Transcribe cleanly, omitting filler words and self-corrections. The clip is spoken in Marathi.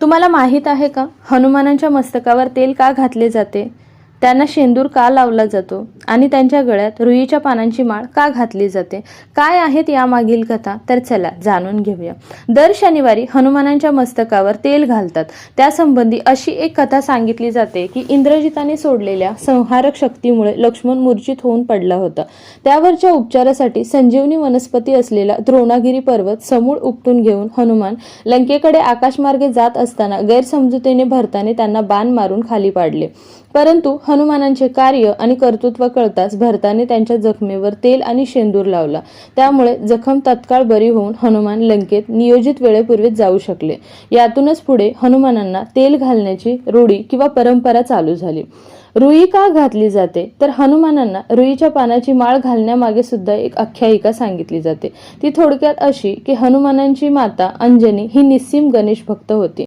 तुम्हाला माहीत आहे का, हनुमानांच्या मस्तकावर तेल का घातले जाते, त्यांना शेंदूर का लावला जातो आणि त्यांच्या गळ्यात रुईच्या पानांची माळ का घातली जाते? काय आहेत यामागील कथा? तर चला जाणून घेऊया. दर शनिवारी हनुमानांच्या मस्तकावर तेल घालतात. त्यासंबंधी अशी एक कथा सांगितली जाते की इंद्रजिताने सोडलेल्या संहारक शक्तीमुळे लक्ष्मण मूर्छित होऊन पडला होता. त्यावरच्या उपचारासाठी संजीवनी वनस्पती असलेला द्रोणागिरी पर्वत समूळ उपटून घेऊन हनुमान लंकेकडे आकाशमार्गे जात असताना गैरसमजुतीने भरताने त्यांना बाण मारून खाली पाडले. परंतु हनुमानांचे कार्य आणि कर्तृत्व कळताच भरताने त्यांच्या जखमेवर तेल आणि शेंदूर लावला. त्यामुळे जखम तत्काळ बरी होऊन हनुमान लंकेत नियोजित वेळेपूर्वीच जाऊ शकले. यातूनच पुढे हनुमानांना तेल घालण्याची रूढी किंवा परंपरा चालू झाली. रुई का घातली जाते, तर हनुमानांना रुईच्या पानाची माळ घालण्यामागे सुद्धा एक आख्यायिका सांगितली जाते. ती थोडक्यात अशी की हनुमानांची माता अंजनी ही निस्सीम गणेश भक्त होती.